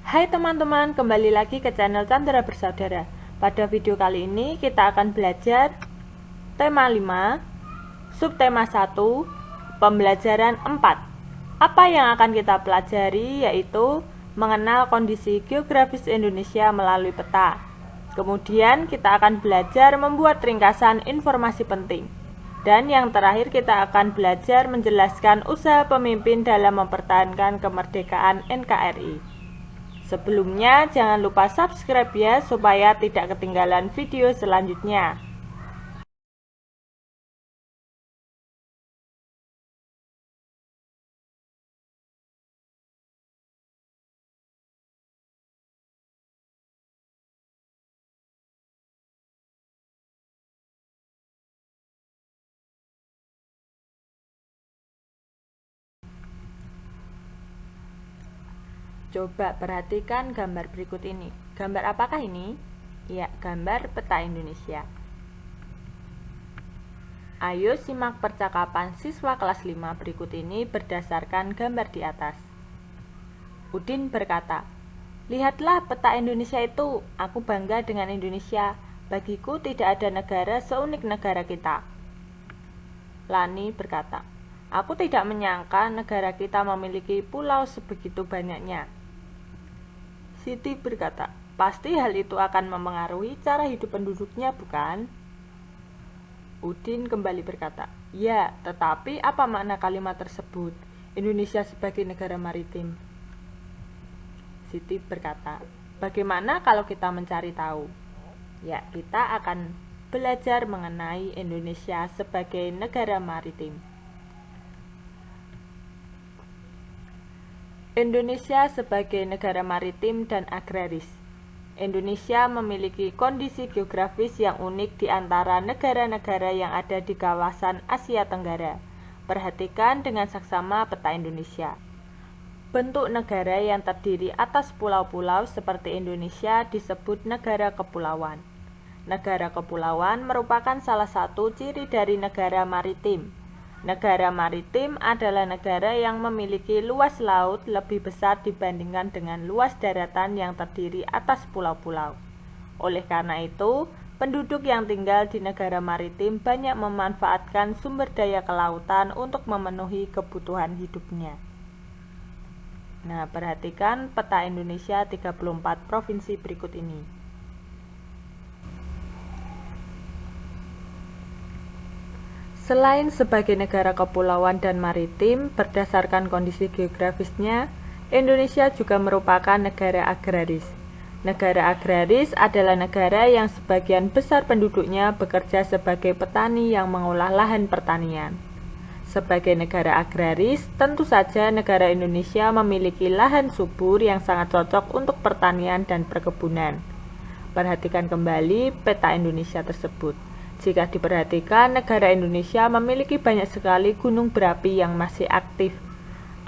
Hai teman-teman, kembali lagi ke channel Candra Bersaudara. Pada video kali ini kita akan belajar tema 5, subtema 1, pembelajaran 4. Apa yang akan kita pelajari yaitu mengenal kondisi geografis Indonesia melalui peta. Kemudian kita akan belajar membuat ringkasan informasi penting. Dan yang terakhir kita akan belajar menjelaskan usaha pemimpin dalam mempertahankan kemerdekaan NKRI. Sebelumnya jangan lupa subscribe ya supaya tidak ketinggalan video selanjutnya. Coba perhatikan gambar berikut ini. Gambar apakah ini? Ya, gambar peta Indonesia. Ayo simak percakapan siswa kelas 5 berikut ini berdasarkan gambar di atas. Udin berkata, "Lihatlah peta Indonesia itu, aku bangga dengan Indonesia. Bagiku tidak ada negara seunik negara kita." Lani berkata, "Aku tidak menyangka negara kita memiliki pulau sebegitu banyaknya." Siti berkata, "Pasti hal itu akan mempengaruhi cara hidup penduduknya, bukan?" Udin kembali berkata, "Ya, tetapi apa makna kalimat tersebut? Indonesia sebagai negara maritim." Siti berkata, "Bagaimana kalau kita mencari tahu?" Ya, kita akan belajar mengenai Indonesia sebagai negara maritim. Indonesia sebagai negara maritim dan agraris. Indonesia memiliki kondisi geografis yang unik di antara negara-negara yang ada di kawasan Asia Tenggara. Perhatikan dengan saksama peta Indonesia. Bentuk negara yang terdiri atas pulau-pulau seperti Indonesia disebut negara kepulauan. Negara kepulauan merupakan salah satu ciri dari negara maritim. Negara maritim adalah negara yang memiliki luas laut lebih besar dibandingkan dengan luas daratan yang terdiri atas pulau-pulau. Oleh karena itu, penduduk yang tinggal di negara maritim banyak memanfaatkan sumber daya kelautan untuk memenuhi kebutuhan hidupnya. Nah, perhatikan peta Indonesia 34 provinsi berikut ini. Selain sebagai negara kepulauan dan maritim, berdasarkan kondisi geografisnya, Indonesia juga merupakan negara agraris. Negara agraris adalah negara yang sebagian besar penduduknya bekerja sebagai petani yang mengolah lahan pertanian. Sebagai negara agraris, tentu saja negara Indonesia memiliki lahan subur yang sangat cocok untuk pertanian dan perkebunan. Perhatikan kembali peta Indonesia tersebut. Jika diperhatikan, negara Indonesia memiliki banyak sekali gunung berapi yang masih aktif.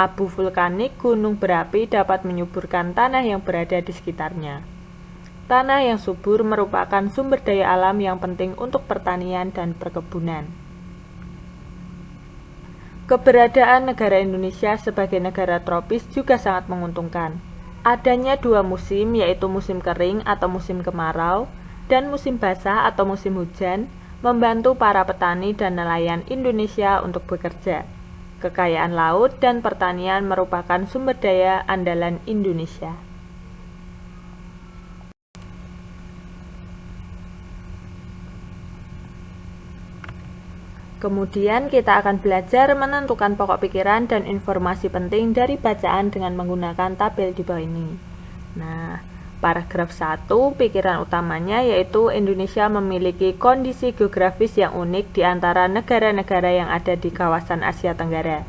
Abu vulkanik gunung berapi dapat menyuburkan tanah yang berada di sekitarnya. Tanah yang subur merupakan sumber daya alam yang penting untuk pertanian dan perkebunan. Keberadaan negara Indonesia sebagai negara tropis juga sangat menguntungkan. Adanya dua musim, yaitu musim kering atau musim kemarau, dan musim basah atau musim hujan, membantu para petani dan nelayan Indonesia untuk bekerja. Kekayaan laut dan pertanian merupakan sumber daya andalan Indonesia. Kemudian kita akan belajar menentukan pokok pikiran dan informasi penting dari bacaan dengan menggunakan tabel di bawah ini. Nah, paragraf 1, pikiran utamanya yaitu Indonesia memiliki kondisi geografis yang unik di antara negara-negara yang ada di kawasan Asia Tenggara.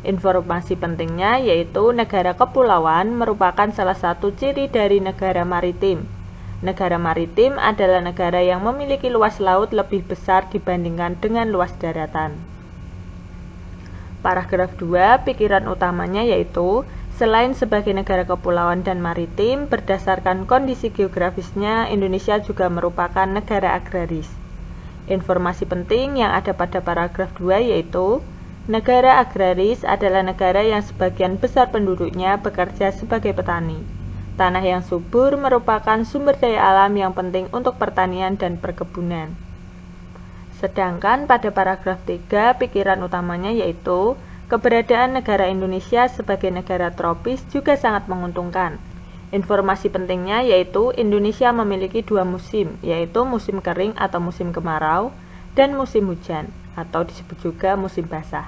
Informasi pentingnya yaitu negara kepulauan merupakan salah satu ciri dari negara maritim. Negara maritim adalah negara yang memiliki luas laut lebih besar dibandingkan dengan luas daratan. Paragraf 2, pikiran utamanya yaitu selain sebagai negara kepulauan dan maritim, berdasarkan kondisi geografisnya, Indonesia juga merupakan negara agraris. Informasi penting yang ada pada paragraf 2 yaitu, negara agraris adalah negara yang sebagian besar penduduknya bekerja sebagai petani. Tanah yang subur merupakan sumber daya alam yang penting untuk pertanian dan perkebunan. Sedangkan pada paragraf 3, pikiran utamanya yaitu keberadaan negara Indonesia sebagai negara tropis juga sangat menguntungkan. Informasi pentingnya yaitu Indonesia memiliki 2 musim, yaitu musim kering atau musim kemarau dan musim hujan atau disebut juga musim basah.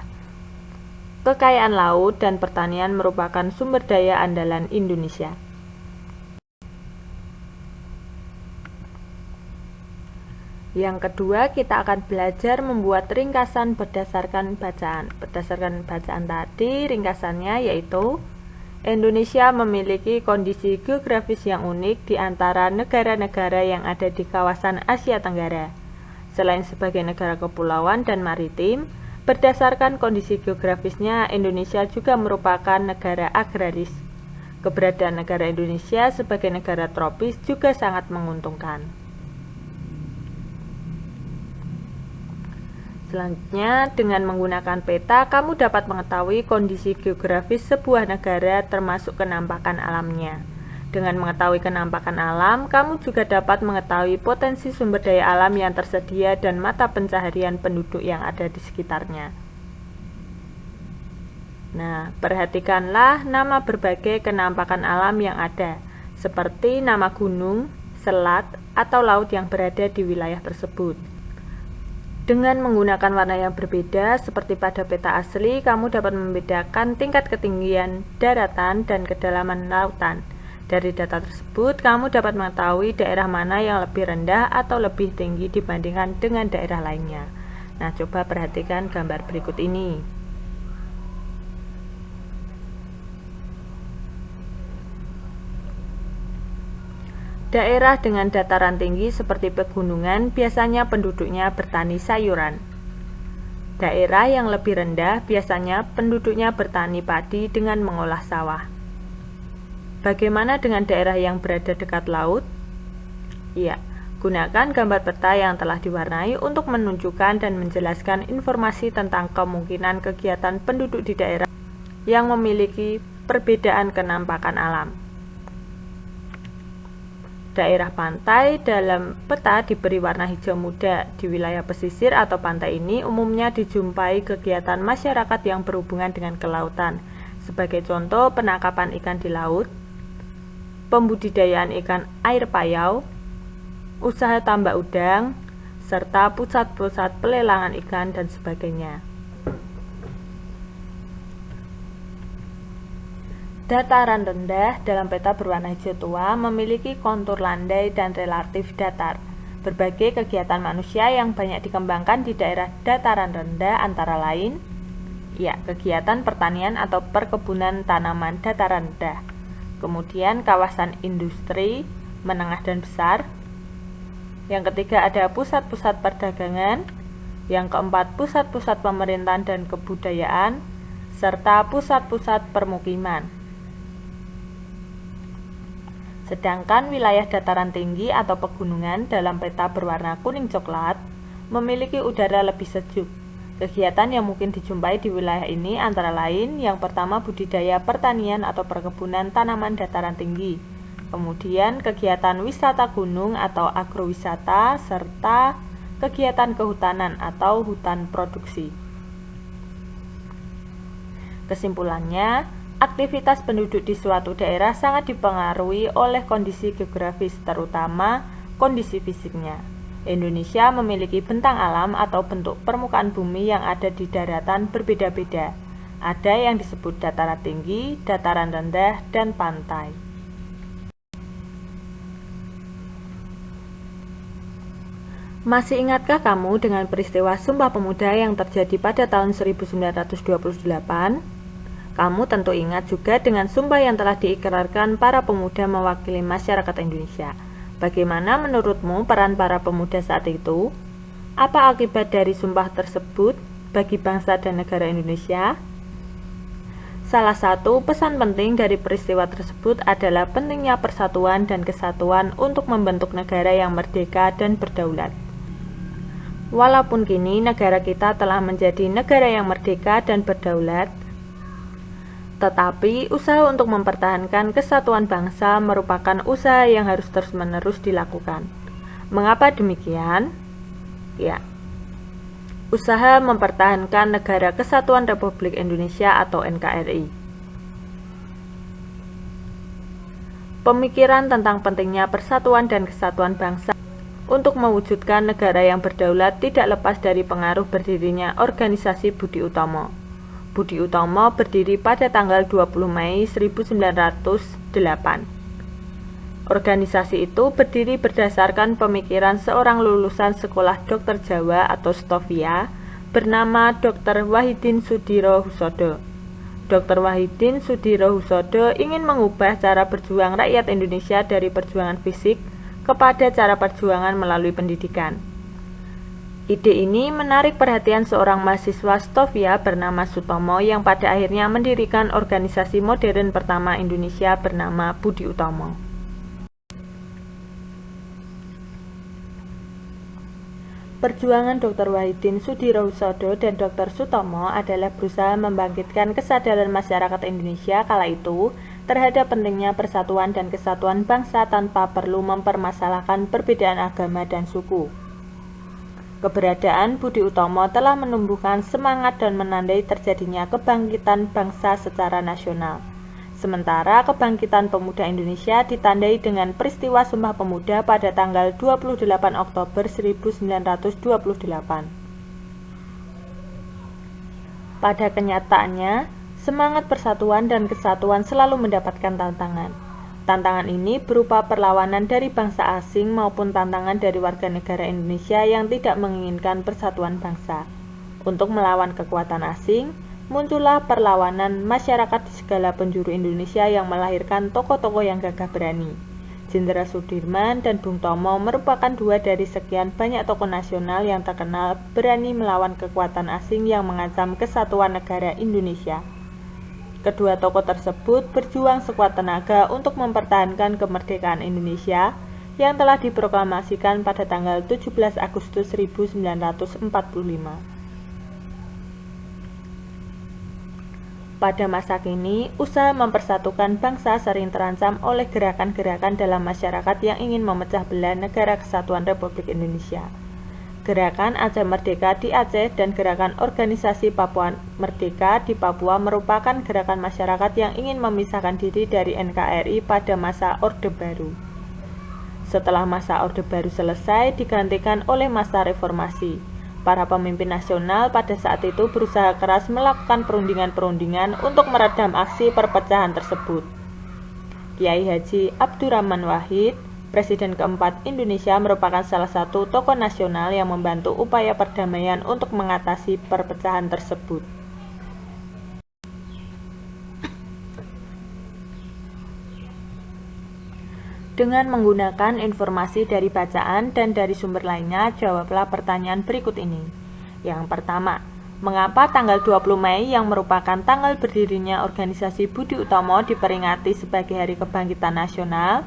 Kekayaan laut dan pertanian merupakan sumber daya andalan Indonesia. Yang kedua, kita akan belajar membuat ringkasan berdasarkan bacaan. Berdasarkan bacaan tadi, ringkasannya yaitu Indonesia memiliki kondisi geografis yang unik di antara negara-negara yang ada di kawasan Asia Tenggara. Selain sebagai negara kepulauan dan maritim, berdasarkan kondisi geografisnya, Indonesia juga merupakan negara agraris. Keberadaan negara Indonesia sebagai negara tropis juga sangat menguntungkan. Selanjutnya, dengan menggunakan peta, kamu dapat mengetahui kondisi geografis sebuah negara termasuk kenampakan alamnya. Dengan mengetahui kenampakan alam, kamu juga dapat mengetahui potensi sumber daya alam yang tersedia dan mata pencaharian penduduk yang ada di sekitarnya. Nah, perhatikanlah nama berbagai kenampakan alam yang ada, seperti nama gunung, selat, atau laut yang berada di wilayah tersebut. Dengan menggunakan warna yang berbeda, seperti pada peta asli, kamu dapat membedakan tingkat ketinggian daratan dan kedalaman lautan. Dari data tersebut, kamu dapat mengetahui daerah mana yang lebih rendah atau lebih tinggi dibandingkan dengan daerah lainnya. Nah, coba perhatikan gambar berikut ini. Daerah dengan dataran tinggi seperti pegunungan biasanya penduduknya bertani sayuran. Daerah yang lebih rendah biasanya penduduknya bertani padi dengan mengolah sawah. Bagaimana dengan daerah yang berada dekat laut? Ya, gunakan gambar peta yang telah diwarnai untuk menunjukkan dan menjelaskan informasi tentang kemungkinan kegiatan penduduk di daerah yang memiliki perbedaan kenampakan alam. Daerah pantai dalam peta diberi warna hijau muda. Di wilayah pesisir atau pantai ini umumnya dijumpai kegiatan masyarakat yang berhubungan dengan kelautan. Sebagai contoh, penangkapan ikan di laut, pembudidayaan ikan air payau, usaha tambak udang, serta pusat-pusat pelelangan ikan dan sebagainya. Dataran rendah dalam peta berwarna hijau tua memiliki kontur landai dan relatif datar. Berbagai kegiatan manusia yang banyak dikembangkan di daerah dataran rendah antara lain, kegiatan pertanian atau perkebunan tanaman dataran rendah. Kemudian kawasan industri menengah dan besar. Yang ketiga ada pusat-pusat perdagangan. Yang keempat pusat-pusat pemerintahan dan kebudayaan, serta pusat-pusat permukiman. Sedangkan wilayah dataran tinggi atau pegunungan dalam peta berwarna kuning coklat memiliki udara lebih sejuk. Kegiatan yang mungkin dijumpai di wilayah ini antara lain yang pertama budidaya pertanian atau perkebunan tanaman dataran tinggi. Kemudian kegiatan wisata gunung atau agrowisata serta kegiatan kehutanan atau hutan produksi. Kesimpulannya, aktivitas penduduk di suatu daerah sangat dipengaruhi oleh kondisi geografis, terutama kondisi fisiknya. Indonesia memiliki bentang alam atau bentuk permukaan bumi yang ada di daratan berbeda-beda. Ada yang disebut dataran tinggi, dataran rendah, dan pantai. Masih ingatkah kamu dengan peristiwa Sumpah Pemuda yang terjadi pada tahun 1928? Kamu tentu ingat juga dengan sumpah yang telah diikrarkan para pemuda mewakili masyarakat Indonesia. Bagaimana menurutmu peran para pemuda saat itu? Apa akibat dari sumpah tersebut bagi bangsa dan negara Indonesia? Salah satu pesan penting dari peristiwa tersebut adalah pentingnya persatuan dan kesatuan untuk membentuk negara yang merdeka dan berdaulat. Walaupun kini negara kita telah menjadi negara yang merdeka dan berdaulat, Tetapi, usaha untuk mempertahankan kesatuan bangsa merupakan usaha yang harus terus-menerus dilakukan. Mengapa demikian? Ya, usaha mempertahankan Negara Kesatuan Republik Indonesia atau NKRI. Pemikiran tentang pentingnya persatuan dan kesatuan bangsa untuk mewujudkan negara yang berdaulat tidak lepas dari pengaruh berdirinya organisasi Budi Utomo. Budi Utomo berdiri pada tanggal 20 Mei 1908. Organisasi itu berdiri berdasarkan pemikiran seorang lulusan sekolah dokter Jawa atau Stovia bernama Dr. Wahidin Sudirohusodo. Dr. Wahidin Sudirohusodo ingin mengubah cara berjuang rakyat Indonesia dari perjuangan fisik kepada cara perjuangan melalui pendidikan. Ide ini menarik perhatian seorang mahasiswa Stovia bernama Sutomo yang pada akhirnya mendirikan organisasi modern pertama Indonesia bernama Budi Utomo. Perjuangan Dr. Wahidin Sudirohusodo dan Dr. Sutomo adalah berusaha membangkitkan kesadaran masyarakat Indonesia kala itu terhadap pentingnya persatuan dan kesatuan bangsa tanpa perlu mempermasalahkan perbedaan agama dan suku. Keberadaan Budi Utomo telah menumbuhkan semangat dan menandai terjadinya kebangkitan bangsa secara nasional. Sementara kebangkitan pemuda Indonesia ditandai dengan peristiwa Sumpah Pemuda pada tanggal 28 Oktober 1928. Pada kenyataannya, semangat persatuan dan kesatuan selalu mendapatkan tantangan. Tantangan ini berupa perlawanan dari bangsa asing maupun tantangan dari warga negara Indonesia yang tidak menginginkan persatuan bangsa. Untuk melawan kekuatan asing, muncullah perlawanan masyarakat di segala penjuru Indonesia yang melahirkan tokoh-tokoh yang gagah berani. Jenderal Sudirman dan Bung Tomo merupakan dua dari sekian banyak tokoh nasional yang terkenal berani melawan kekuatan asing yang mengancam kesatuan negara Indonesia. Kedua tokoh tersebut berjuang sekuat tenaga untuk mempertahankan kemerdekaan Indonesia yang telah diproklamasikan pada tanggal 17 Agustus 1945. Pada masa kini, usaha mempersatukan bangsa sering terancam oleh gerakan-gerakan dalam masyarakat yang ingin memecah belah Negara Kesatuan Republik Indonesia. Gerakan Aceh Merdeka di Aceh dan gerakan organisasi Papua Merdeka di Papua merupakan gerakan masyarakat yang ingin memisahkan diri dari NKRI pada masa Orde Baru. Setelah masa Orde Baru selesai, digantikan oleh masa reformasi. Para pemimpin nasional pada saat itu berusaha keras melakukan perundingan-perundingan untuk meredam aksi perpecahan tersebut. Kiai Haji Abdurrahman Wahid, Presiden keempat Indonesia, merupakan salah satu tokoh nasional yang membantu upaya perdamaian untuk mengatasi perpecahan tersebut. Dengan menggunakan informasi dari bacaan dan dari sumber lainnya, jawablah pertanyaan berikut ini. Yang pertama, mengapa tanggal 20 Mei yang merupakan tanggal berdirinya organisasi Budi Utomo diperingati sebagai Hari Kebangkitan Nasional?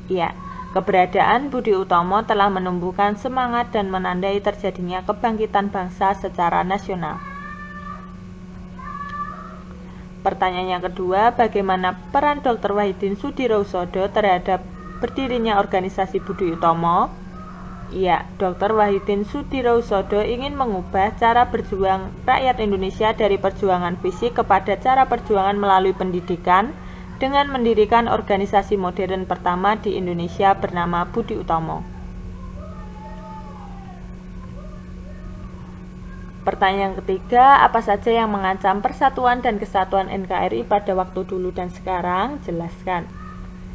Ya, keberadaan Budi Utomo telah menumbuhkan semangat dan menandai terjadinya kebangkitan bangsa secara nasional. Pertanyaan yang kedua, bagaimana peran Dr. Wahidin Sudirohusodo terhadap berdirinya organisasi Budi Utomo? Ya, Dr. Wahidin Sudirohusodo ingin mengubah cara berjuang rakyat Indonesia dari perjuangan fisik kepada cara perjuangan melalui pendidikan dengan mendirikan organisasi modern pertama di Indonesia bernama Budi Utomo. Pertanyaan ketiga, apa saja yang mengancam persatuan dan kesatuan NKRI pada waktu dulu dan sekarang? Jelaskan.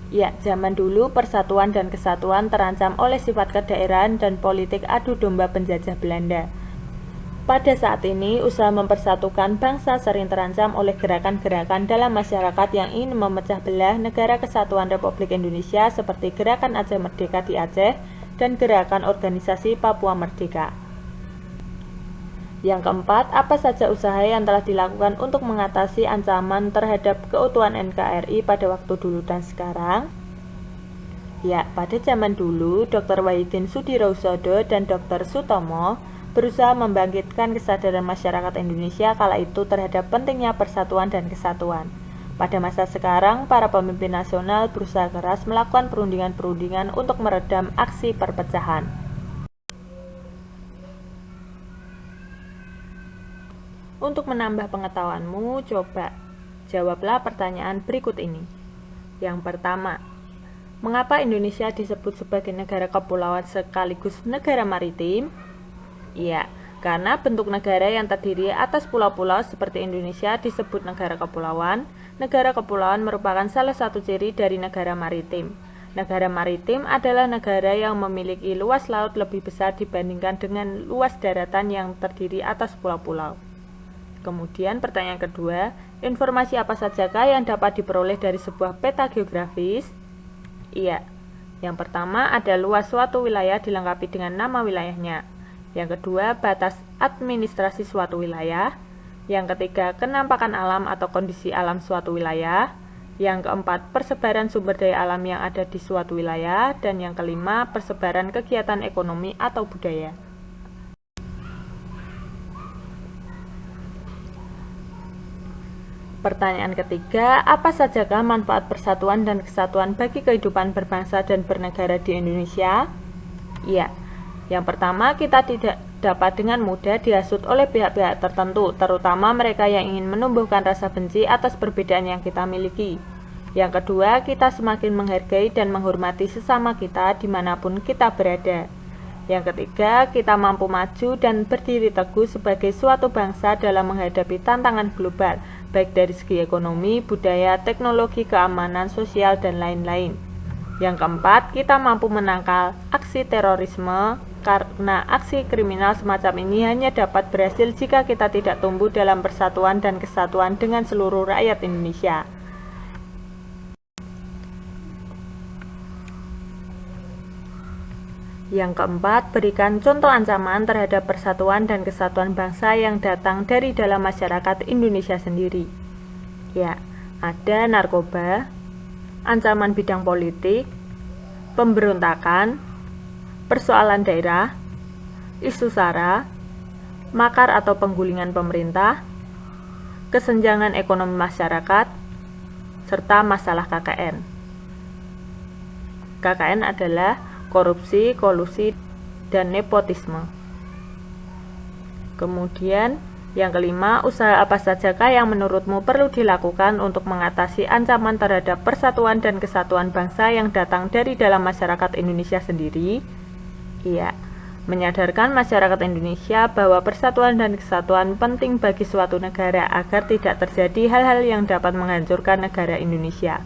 Ya, zaman dulu persatuan dan kesatuan terancam oleh sifat kedaerahan dan politik adu domba penjajah Belanda. Pada saat ini, usaha mempersatukan bangsa sering terancam oleh gerakan-gerakan dalam masyarakat yang ingin memecah belah Negara Kesatuan Republik Indonesia seperti Gerakan Aceh Merdeka di Aceh dan Gerakan Organisasi Papua Merdeka. Yang keempat, apa saja usaha yang telah dilakukan untuk mengatasi ancaman terhadap keutuhan NKRI pada waktu dulu dan sekarang? Ya, pada zaman dulu, Dr. Wahidin Sudirohusodo dan Dr. Sutomo berusaha membangkitkan kesadaran masyarakat Indonesia kala itu terhadap pentingnya persatuan dan kesatuan. Pada masa sekarang, para pemimpin nasional berusaha keras melakukan perundingan-perundingan untuk meredam aksi perpecahan. Untuk menambah pengetahuanmu, coba jawablah pertanyaan berikut ini. Yang pertama, mengapa Indonesia disebut sebagai negara kepulauan sekaligus negara maritim? Iya, karena bentuk negara yang terdiri atas pulau-pulau seperti Indonesia disebut negara kepulauan. Negara kepulauan merupakan salah satu ciri dari negara maritim. Negara maritim adalah negara yang memiliki luas laut lebih besar dibandingkan dengan luas daratan yang terdiri atas pulau-pulau. Kemudian pertanyaan kedua, informasi apa sajakah yang dapat diperoleh dari sebuah peta geografis? Iya, yang pertama ada luas suatu wilayah dilengkapi dengan nama wilayahnya. Yang kedua, batas administrasi suatu wilayah. Yang ketiga, kenampakan alam atau kondisi alam suatu wilayah. Yang keempat, persebaran sumber daya alam yang ada di suatu wilayah. Dan yang kelima, persebaran kegiatan ekonomi atau budaya. Pertanyaan ketiga, apa sajakah manfaat persatuan dan kesatuan bagi kehidupan berbangsa dan bernegara di Indonesia? Iya. Yang pertama, kita tidak dapat dengan mudah dihasut oleh pihak-pihak tertentu, terutama mereka yang ingin menumbuhkan rasa benci atas perbedaan yang kita miliki. Yang kedua, kita semakin menghargai dan menghormati sesama kita dimanapun kita berada. Yang ketiga, kita mampu maju dan berdiri teguh sebagai suatu bangsa dalam menghadapi tantangan global, baik dari segi ekonomi, budaya, teknologi, keamanan, sosial, dan lain-lain. Yang keempat, kita mampu menangkal aksi terorisme, karena aksi kriminal semacam ini hanya dapat berhasil jika kita tidak tumbuh dalam persatuan dan kesatuan dengan seluruh rakyat Indonesia. Yang keempat, berikan contoh ancaman terhadap persatuan dan kesatuan bangsa yang datang dari dalam masyarakat Indonesia sendiri. Ya, ada narkoba, ancaman bidang politik, pemberontakan, persoalan daerah, isu SARA, makar atau penggulingan pemerintah, kesenjangan ekonomi masyarakat, serta masalah KKN. KKN adalah korupsi, kolusi, dan nepotisme. Kemudian, yang kelima, usaha apa sajakah yang menurutmu perlu dilakukan untuk mengatasi ancaman terhadap persatuan dan kesatuan bangsa yang datang dari dalam masyarakat Indonesia sendiri? Iya, menyadarkan masyarakat Indonesia bahwa persatuan dan kesatuan penting bagi suatu negara agar tidak terjadi hal-hal yang dapat menghancurkan negara Indonesia.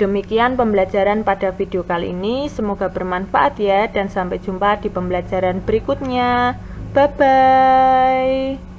Demikian pembelajaran pada video kali ini, semoga bermanfaat ya, dan sampai jumpa di pembelajaran berikutnya. Bye-bye.